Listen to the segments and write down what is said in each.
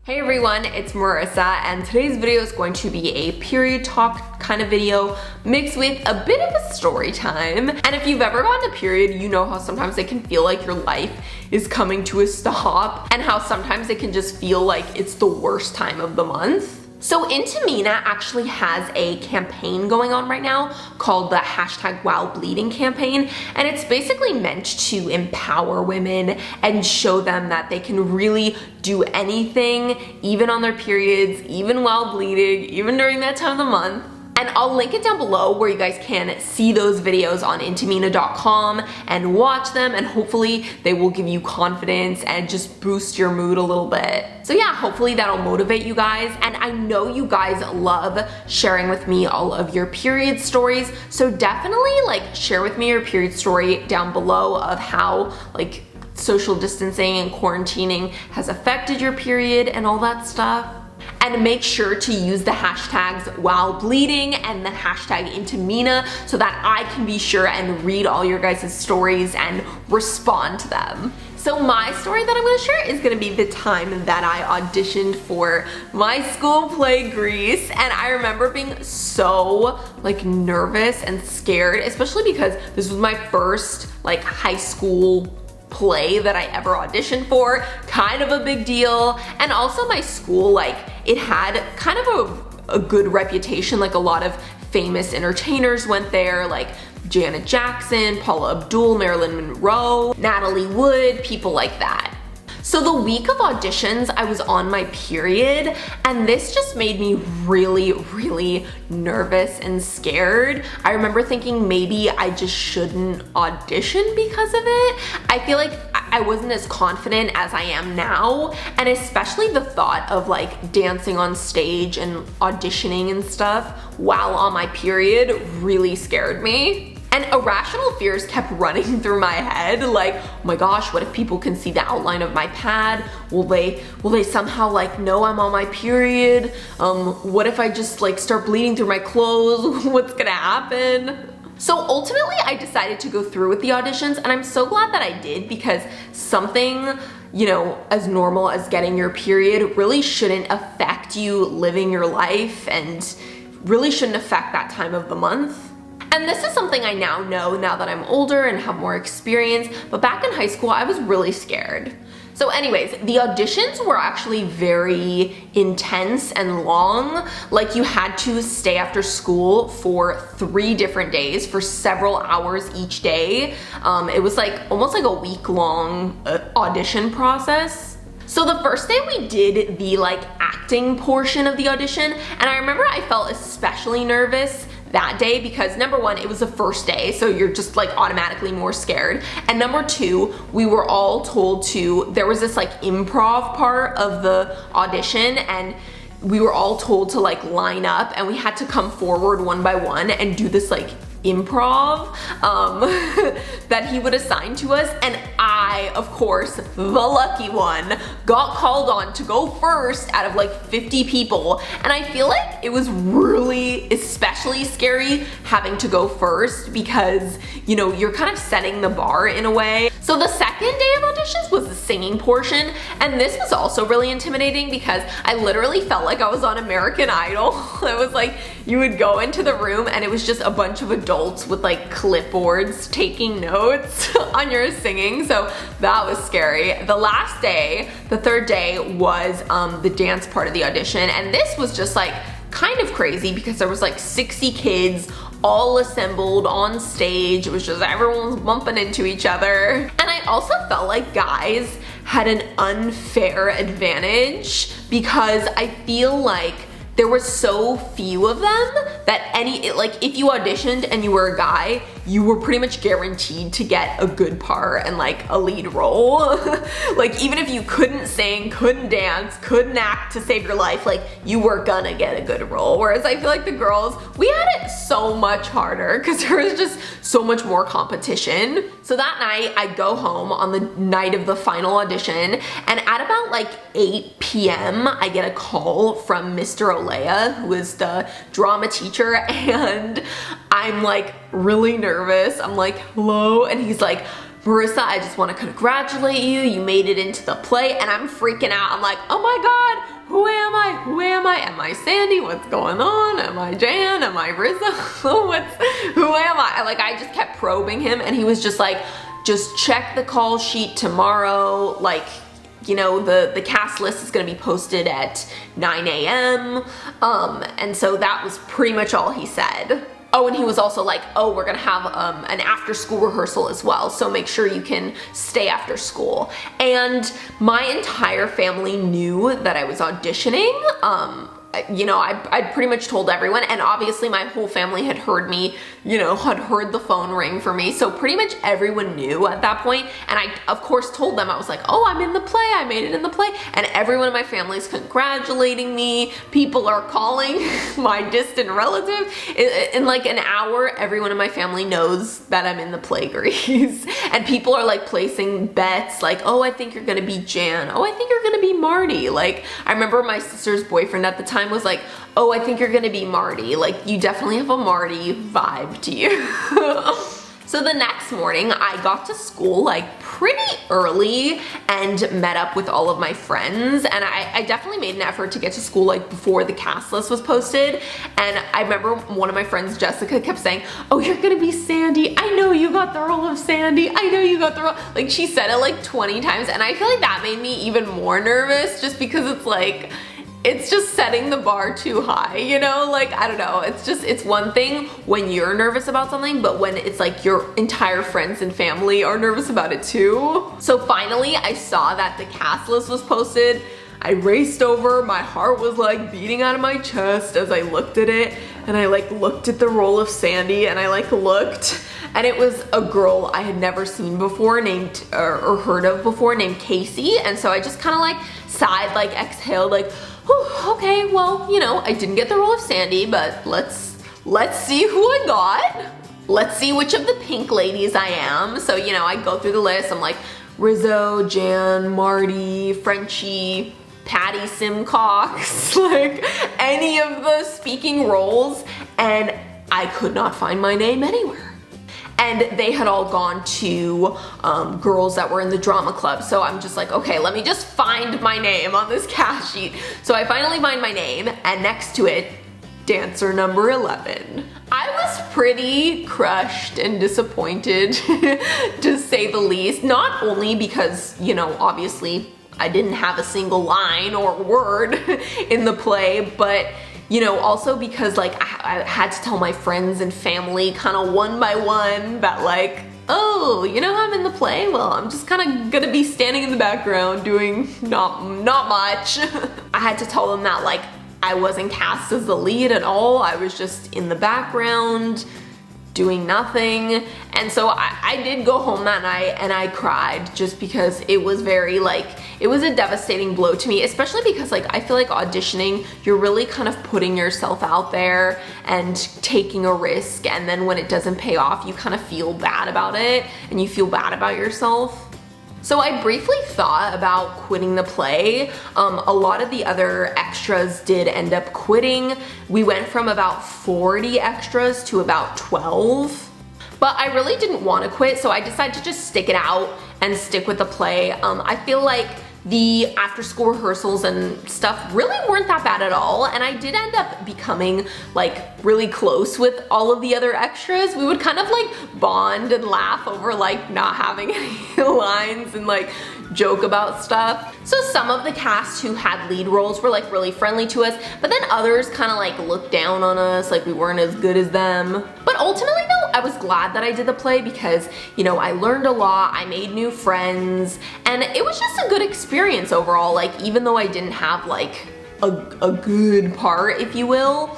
Hey everyone, it's Marissa, and today's video is going to be a period talk kind of video mixed with a bit of a story time. And if you've ever gotten a period, you know how sometimes it can feel like your life is coming to a stop and how sometimes it can just feel like it's the worst time of the month. So Intimina actually has a campaign going on right now called the #WowBleeding campaign, and it's basically meant to empower women and show them that they can really do anything, even on their periods, even while bleeding, even during that time of the month. And I'll link it down below where you guys can see those videos on intimina.com and watch them, and hopefully they will give you confidence and just boost your mood a little bit. So yeah, hopefully that'll motivate you guys. And I know you guys love sharing with me all of your period stories, so definitely share with me your period story down below of how social distancing and quarantining has affected your period and all that stuff. And make sure to use the hashtags #WowBleeding and the #Intimina so that I can be sure and read all your guys' stories and respond to them. So my story that I'm gonna share is gonna be the time that I auditioned for my school play Grease. And I remember being so nervous and scared, especially because this was my first high school play that I ever auditioned for, kind of a big deal. And also my school, it had kind of a good reputation, a lot of famous entertainers went there, Janet Jackson, Paula Abdul, Marilyn Monroe, Natalie Wood, people like that. So the week of auditions, I was on my period, and this just made me really, really nervous and scared. I remember thinking maybe I just shouldn't audition because of it. I feel like I wasn't as confident as I am now, and especially the thought of dancing on stage and auditioning and stuff while on my period really scared me. And irrational fears kept running through my head, oh my gosh, what if people can see the outline of my pad? Will they somehow know I'm on my period? What if I just start bleeding through my clothes? What's gonna happen? So ultimately I decided to go through with the auditions, and I'm so glad that I did, because something, as normal as getting your period really shouldn't affect you living your life and really shouldn't affect that time of the month. And this is something I now know now that I'm older and have more experience, but back in high school I was really scared. So anyways, the auditions were actually very intense and long. You had to stay after school for 3 different days for several hours each day. It was almost a week-long audition process. So the first day we did the acting portion of the audition, and I remember I felt especially nervous that day because number one, it was the first day, so you're just automatically more scared. And number two, we were all told there was this improv part of the audition, and we were all told to line up, and we had to come forward one by one and do this improv that he would assign to us. And I, of course, the lucky one, got called on to go first out of 50 people. And I feel like it was really especially scary having to go first because, you're kind of setting the bar in a way. So the second day of auditions was the singing portion, and this was also really intimidating because I literally felt like I was on American Idol. It was you would go into the room and it was just a bunch of adults with clipboards taking notes on your singing, so that was scary. The last day, the third day, was the dance part of the audition, and this was just kind of crazy because there was 60 kids all assembled on stage. It was just everyone was bumping into each other. And I also felt like guys had an unfair advantage because I feel like there were so few of them that if you auditioned and you were a guy, you were pretty much guaranteed to get a good part and a lead role. Even if you couldn't sing, couldn't dance, couldn't act to save your life, you were gonna get a good role. Whereas I feel like the girls, we had it so much harder because there was just so much more competition. So that night I go home on the night of the final audition, and at about 8 p.m. I get a call from Mr. Olea, who is the drama teacher, and I'm really nervous. I'm hello, and he's Marissa, I just want to congratulate you. You made it into the play, and I'm freaking out. I'm oh my God, Am I Sandy? What's going on? Am I Jan? Am I Rizzo? Who am I? Like, I just kept probing him, and he was just like, just check the call sheet tomorrow. Like, you know, the cast list is gonna be posted at 9 a.m. And so that was pretty much all he said. Oh, and he was also like, oh, we're gonna have an after school rehearsal as well, so make sure you can stay after school. And my entire family knew that I was auditioning. You know, I'd pretty much told everyone, and obviously my whole family had heard me, you know, had heard the phone ring for me, so pretty much everyone knew at that point. And I, of course, told them, I was like, oh, I'm in the play, I made it in the play, and everyone in my family is congratulating me. People are calling my distant relative. In like an hour, everyone in my family knows that I'm in the play, Grease. And people are like placing bets, like, oh, I think you're gonna be Jan. Oh, I think you're gonna be Marty. Like, I remember my sister's boyfriend at the time was like, oh, I think you're gonna be Marty. Like, you definitely have a Marty vibe to you. So the next morning I got to school like pretty early and met up with all of my friends, and I definitely made an effort to get to school like before the cast list was posted. And I remember one of my friends, Jessica, kept saying, oh, you're gonna be Sandy. I know you got the role of Sandy. I know you got the role. Like, she said it like 20 times, and I feel like that made me even more nervous, just because it's like, it's just setting the bar too high, you know? Like, I don't know, it's one thing when you're nervous about something, but when it's like your entire friends and family are nervous about it too. So finally, I saw that the cast list was posted. I raced over, my heart was like beating out of my chest as I looked at it, and I like looked at the role of Sandy, and I like looked, and it was a girl I had never seen before named, or heard of before, named Casey. And so I just kind of like sighed, like exhaled, like, okay, well, you know, I didn't get the role of Sandy, but let's see who I got. Let's see which of the pink ladies I am. So, you know, I go through the list. I'm like, Rizzo, Jan, Marty, Frenchie, Patty Simcox, like any of the speaking roles, and I could not find my name anywhere. And they had all gone to girls that were in the drama club. So I'm just like, okay, let me just find my name on this cast sheet. So I finally find my name, and next to it, dancer number 11. I was pretty crushed and disappointed, to say the least. Not only because, you know, obviously I didn't have a single line or word in the play, but you know, also because like I had to tell my friends and family kind of one by one that like, oh, you know, I'm in the play. Well, I'm just kind of gonna be standing in the background doing not much. I had to tell them that like I wasn't cast as the lead at all. I was just in the background doing nothing. And so I did go home that night and I cried, just because it was very like, it was a devastating blow to me, especially because like I feel like auditioning, you're really kind of putting yourself out there and taking a risk, and then when it doesn't pay off, you kind of feel bad about it and you feel bad about yourself. So I briefly thought about quitting the play. A lot of the other extras did end up quitting. We went from about 40 extras to about 12. But I really didn't want to quit, so I decided to just stick it out and stick with the play. I feel like the after school rehearsals and stuff really weren't that bad at all, and I did end up becoming like really close with all of the other extras. We would kind of like bond and laugh over like not having any lines and like joke about stuff. So some of the cast who had lead roles were like really friendly to us, but then others kind of like looked down on us, like we weren't as good as them. But ultimately though, I was glad that I did the play because, you know, I learned a lot, I made new friends, and it was just a good experience overall. Like, even though I didn't have like a good part, if you will,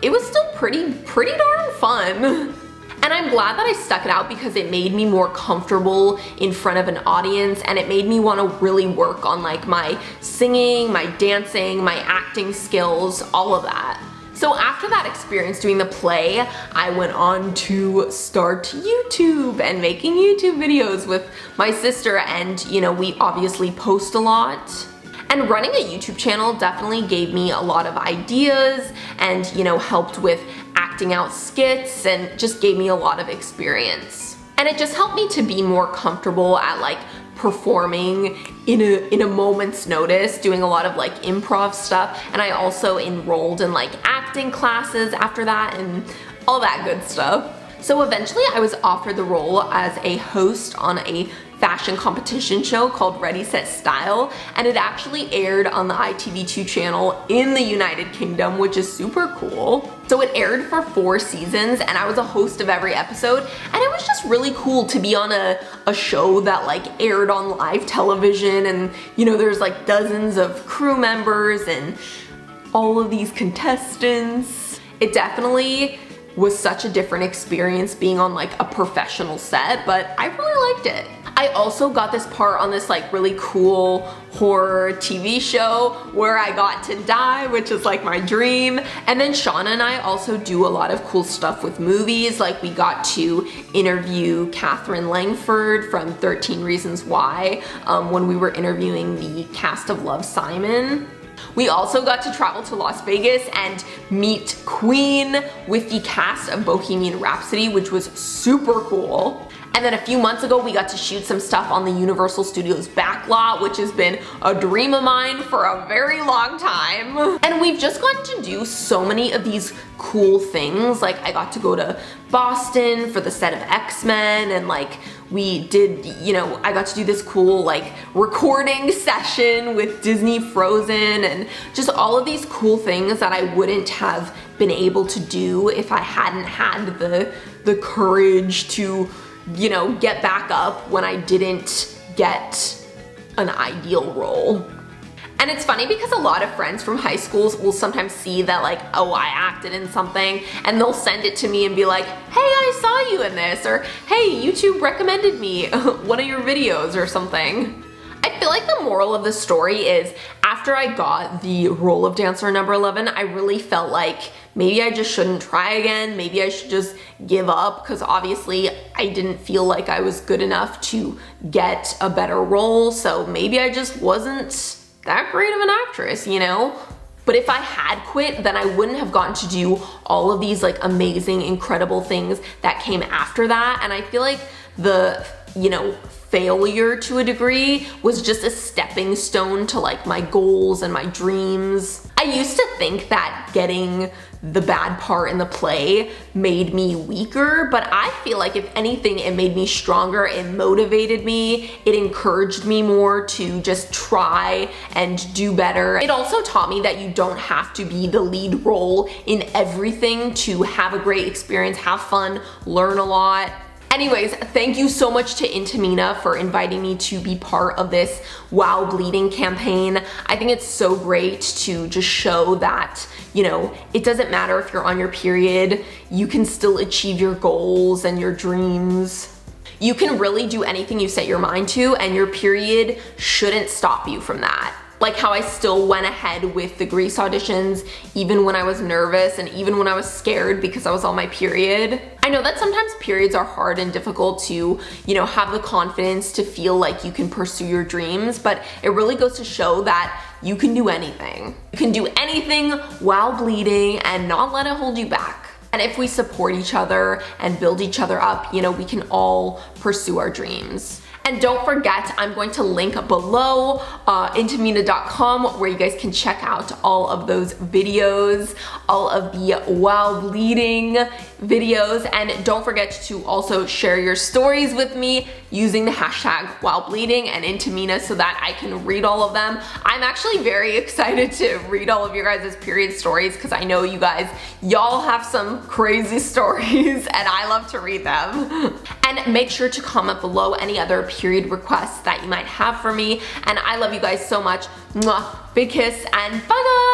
it was still pretty darn fun. And I'm glad that I stuck it out because it made me more comfortable in front of an audience, and it made me want to really work on like my singing, my dancing, my acting skills, all of that. So after that experience doing the play, I went on to start YouTube and making YouTube videos with my sister, and you know, we obviously post a lot. And running a YouTube channel definitely gave me a lot of ideas and, you know, helped with acting out skits and just gave me a lot of experience. And it just helped me to be more comfortable at like performing in a moment's notice, doing a lot of like improv stuff. And I also enrolled in like acting classes after that and all that good stuff. So eventually I was offered the role as a host on a fashion competition show called Ready Set Style, and it actually aired on the ITV2 channel in the United Kingdom, which is super cool. So it aired for 4 seasons and I was a host of every episode, and it was just really cool to be on a show that like aired on live television, and you know, there's like dozens of crew members and all of these contestants. It definitely was such a different experience being on like a professional set, but I really liked it. I also got this part on this like really cool horror TV show where I got to die, which is like my dream. And then Shauna and I also do a lot of cool stuff with movies. Like we got to interview Catherine Langford from 13 Reasons Why when we were interviewing the cast of Love, Simon. We also got to travel to Las Vegas and meet Queen with the cast of Bohemian Rhapsody, which was super cool. And then a few months ago, we got to shoot some stuff on the Universal Studios backlot, which has been a dream of mine for a very long time. And we've just gotten to do so many of these cool things. Like I got to go to Boston for the set of X-Men, and like we did, you know, I got to do this cool like recording session with Disney Frozen, and just all of these cool things that I wouldn't have been able to do if I hadn't had the courage to, you know, get back up when I didn't get an ideal role. And it's funny because a lot of friends from high schools will sometimes see that like, oh, I acted in something, and they'll send it to me and be like, hey, I saw you in this, or hey, YouTube recommended me one of your videos or something. I feel like the moral of the story is after I got the role of dancer number 11, I really felt like maybe I just shouldn't try again. Maybe I should just give up, because obviously I didn't feel like I was good enough to get a better role. So maybe I just wasn't that great of an actress, you know? But if I had quit, then I wouldn't have gotten to do all of these like amazing, incredible things that came after that. And I feel like the, you know, failure to a degree was just a stepping stone to like my goals and my dreams. I used to think that getting the bad part in the play made me weaker, but I feel like if anything, it made me stronger. It motivated me. It encouraged me more to just try and do better. It also taught me that you don't have to be the lead role in everything to have a great experience, have fun, learn a lot. Anyways, thank you so much to Intamina for inviting me to be part of this Wow Bleeding campaign. I think it's so great to just show that, you know, it doesn't matter if you're on your period, you can still achieve your goals and your dreams. You can really do anything you set your mind to, and your period shouldn't stop you from that. Like how I still went ahead with the Grease auditions even when I was nervous and even when I was scared because I was on my period. I know that sometimes periods are hard and difficult to, you know, have the confidence to feel like you can pursue your dreams, but it really goes to show that you can do anything. You can do anything while bleeding and not let it hold you back. And if we support each other and build each other up, you know, we can all pursue our dreams. And don't forget, I'm going to link below intamina.com where you guys can check out all of those videos, all of the Wow Bleeding videos. And don't forget to also share your stories with me using the hashtag Wow Bleeding and Intamina so that I can read all of them. I'm actually very excited to read all of your guys' period stories because I know you guys, y'all have some crazy stories and I love to read them. And make sure to comment below any other period requests that you might have for me. And I love you guys so much. Mwah. Big kiss and bye guys.